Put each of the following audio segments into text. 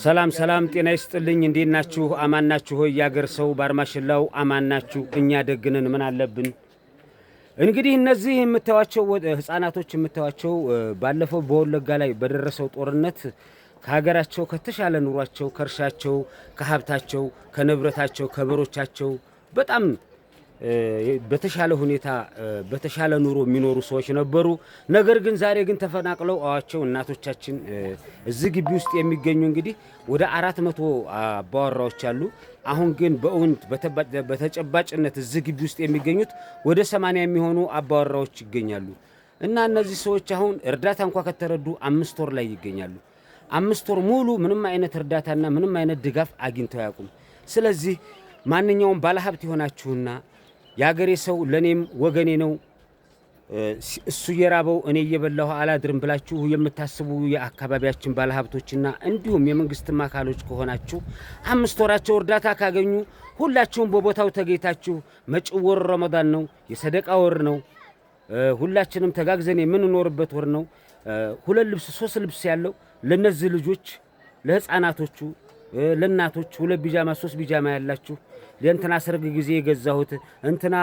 ሰላም ሰላም ጤና ይስጥልኝ እንዴት ናችሁ አማን ናችሁ ሆይ ያገር ሰው ባርማሽላው አማን ናችሁ እኛ ደግነን ምን አለብን እንግዲህ እነዚህ የምታዋቸው ህፃናቶች የምታዋቸው ባለፈው በወለጋ ላይ በደረሰው ጦርነት ከሀገራቸው ከተሻለ ኑሯቸው ከርሻቸው ከሀብታቸው ከንብረታቸው ከበሮቻቸው በጣም በተሻለ ሁኔታ በተሻለ ኑሮ የሚኖሩ ሰዎች ነበሩ ነገር ግን ዛሬ ግን ተፈናቅለው አዋቸው እናቶቻችን እዚህ ግቢ ውስጥ የሚገኙ እንግዲህ ወደ 400 አባወራዎች አሉ አሁን ግን በእውነት በተጨባጭነት እዚህ ግቢ ውስጥ የሚገኙት ወደ 80 የሚሆኑ አባወራዎች ይገኛሉ እና እነዚህ ሰዎች አሁን እርዳታ እንኳን ከተረዱ 5 ወር ላይ ይገኛሉ 5 ወር ሙሉ ምንም አይነት እርዳታና ምንም አይነት ድጋፍ አግኝተው ያቁም ስለዚህ ማንኛውም ባለሀብት ይሆናችሁና ያገሬ ሰው ለኔም ወገኔ ነው እሱ የራበው እኔ እየበላሁ አላድርም ብላችሁ የምታስቡ የአካባቢያችን ባለሀብቶችና እንዲሁም የመንግስት ማካሎች ከሆናችሁ 5 ወራቸው እርዳታ ካገኙ ሁላችሁም በቦታው ተገኝታችሁ መጪው ወር ረመዳን ነው የሰደቃ ወር ነው ሁላችንም ተጋግዘን የምንኖርበት ወር ነው 2 ልብስ 3 ልብስ ያለው ለነዚህ ልጆች ለህፃናቶቹ ለናቶች 2 ቢጃማ 3 ቢጃማ ያላችሁ ለእንትና ሰርግ ጊዜ የገዛሁት እንትና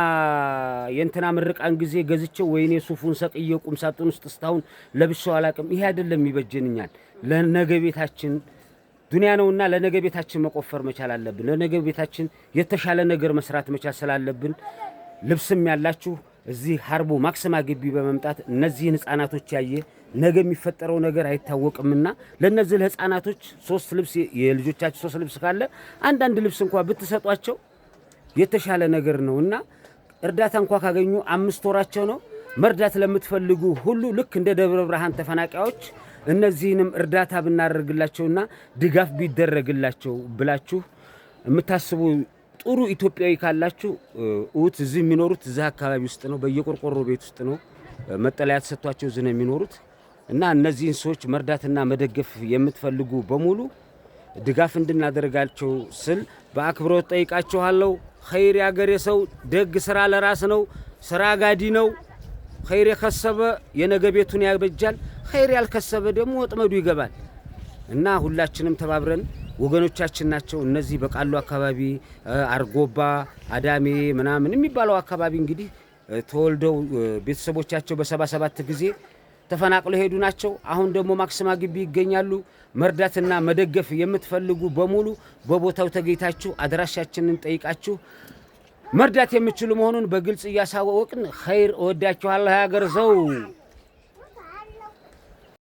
የእንትና ምርቃን ጊዜ ገዝቼው ወይኔ ሱፉን ሰቅዬ ቁም ሳጥን ውስጥ ስታውን ለብሻው አላቅም ይሄ አይደለም ይበጀንኛል ለነገ ቤታችን ዱንያ ነውና ለነገ ቤታችን መቆፈር መቻል አለብን ለነገ ቤታችን የተሻለ ነገር መስራት መቻል ስላለብን ልብስም ያላችሁ እዚህ ሀርቦ ማክሰማ ግቢ በመምጣት እነዚህን ህፃናቶች ያየ ነገ የሚፈጠረው ነገር አይታወቅምና ለነዚህ ህፃናቶች 3 ልብስ የልጆቻችሁ 3 ልብስ ካለ አንድ ልብስ እንኳን ብትሰጧቸው የተሻለ ነገር ነውና እርዳታ እንኳን ካገኙ 5 ወራቸው ነው መርዳት ለምትፈልጉ ሁሉ ልክ እንደ ደብረ ብርሃን ተፈናቃዮች እነዚህንም እርዳታ ብናደርግላቸውና ድጋፍ ቢደረግላቸው ብላችሁ የምታስቡ ጥሩ ኢትዮጵያዊ ካላችሁ ኡት እዚህ የሚኖሩት እዛ አካባቢ ውስጥ ነው በየቆርቆሮ ቤት ውስጥ ነው መጠለያ ተሰጥቷቸው እዚህ ነው የሚኖሩት እና እነዚህን ሰዎች መርዳትና መደገፍ የምትፈልጉ በሙሉ ድጋፍ እንድናደርጋቸው ስል በአክብሮት ጠይቃችኋለሁ ኸይር ያገሬ ሰው ደግ ስራ ለራስ ነው ስራ ጋዲ ነው ኸይር የከሰበ የነገ ቤቱን ያበጃል ኸይር ያልከሰበ ደግሞ ወጥመዱ ይገባል እና ሁላችንም ተባብረን ወገኖቻችን ናቸው እነዚህ በቃሉ አካባቢ አርጎባ አዳሜ ምናምን የሚባለው አካባቢ እንግዲህ ተወልደው ቤተሰቦቻቸው በ77 ጊዜ ተፈናቅለው ሄዱ ናቸው አሁን ደግሞ ማክሰማ ግቢ ይገኛሉ መርዳትና መደገፍ የምትፈልጉ በሙሉ በቦታው ተገኝታችሁ አድራሻችንን ጠይቃችሁ መርዳት የምትችሉ መሆኑን በግልጽ ያሳወቅን ኸይር ወዳችኋለሁ ያገር ሰው